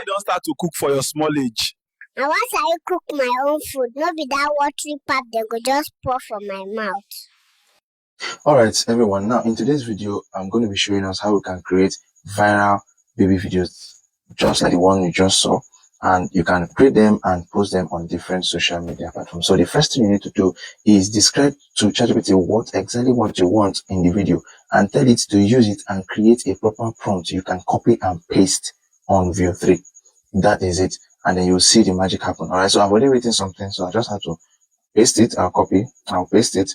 you don't start to cook for your small age? And once I cook my own food, no be that watery pap they go just pour for my mouth. Alright everyone, now in today's video, I'm going to be showing us how we can create viral baby videos just like the one you just saw, and you can create them and post them on different social media platforms. So the first thing you need to do is describe to ChatGPT what you want in the video and tell it to use it and create a proper prompt you can copy and paste on Veo 3. That is it, and then you'll see the magic happen. Alright, so I've already written something, so I just have to paste it. I'll paste it.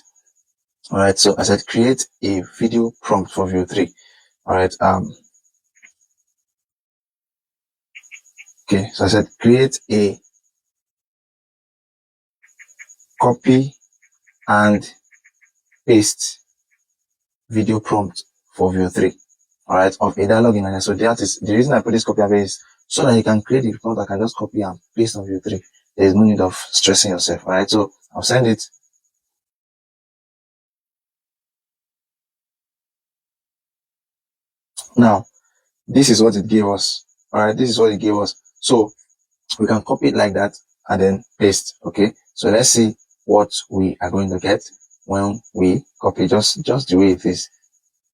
Alright, so I said create a video prompt for Veo 3. Alright, okay, so I said create a copy and paste video prompt for Veo 3. Alright, of a dialogue in Anya. So that is the reason I put this copy and paste, so that you can create the prompt. I can just copy and paste on Veo 3. There is no need of stressing yourself. Alright, so I'll send it. Now, this is what it gave us. Alright, this is what it gave us. So we can copy it like that and then paste. Okay, so let's see what we are going to get when we copy, just the way it is.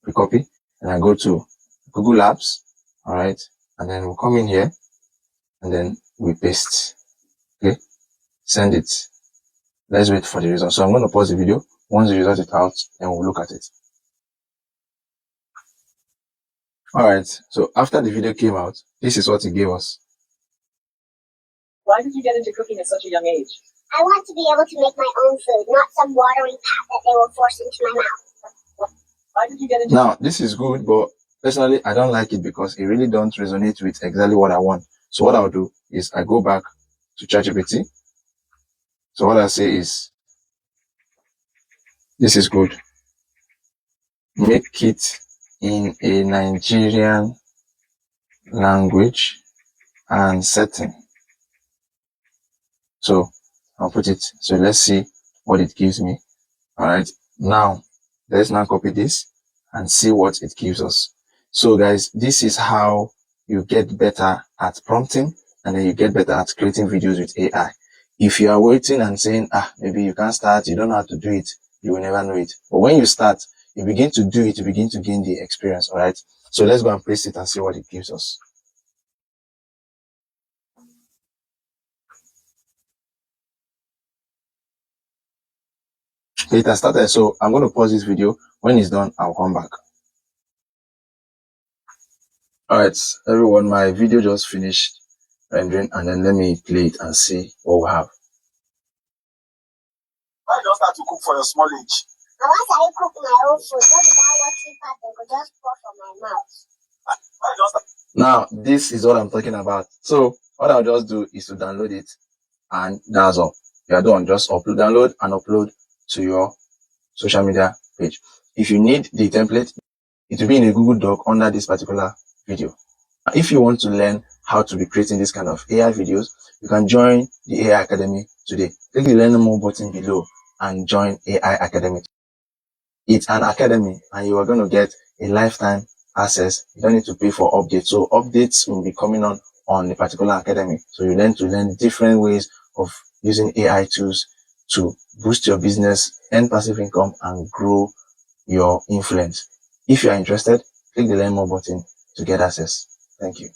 We copy and I go to Google Apps. Alright, and then we'll come in here and then we paste. Okay, send it. Let's wait for the result. So I'm going to pause the video. Once the result is out, then we'll look at it. Alright, so after the video came out, this is what it gave us. Why did you get into cooking at such a young age? I want to be able to make my own food, not some watery pap that they will force into my mouth. Why did you get into... Now, this is good, but personally, I don't like it because it really don't resonate with exactly what I want. So what I'll do is I go back to ChatGPT. So what I say is, this is good. Make it in a Nigerian language and setting. So I'll put it. So let's see what it gives me. Alright, now let's now copy this and see what it gives us. So guys, this is how you get better at prompting, and then you get better at creating videos with AI. If you are waiting and saying, maybe you can't start, you don't know how to do it, you will never know it. But when you start, you begin to do it, you begin to gain the experience. Alright, so let's go and paste it and see what it gives us. It has started, so I'm going to pause this video. When it's done, I'll come back. Alright, everyone, my video just finished rendering, and then let me play it and see what we have. Why you don't start to cook for your small age? And once I cook my own food, no be that watery pap they go just pour for my mouth. Why you don't start? Now, this is what I'm talking about. So what I'll just do is to download it, and that's all. You are done. Just download and upload to your social media page. If you need the template, it will be in a Google Doc under this particular video. If you want to learn how to be creating this kind of AI videos, you can join the AI Academy today. Click the Learn More button below and join AI Academy. It's an academy and you are going to get a lifetime access. You don't need to pay for updates. So updates will be coming on the particular academy. So you learn to learn different ways of using AI tools to boost your business, earn passive income, and grow your influence. If you are interested, click the Learn More button to get access. Thank you.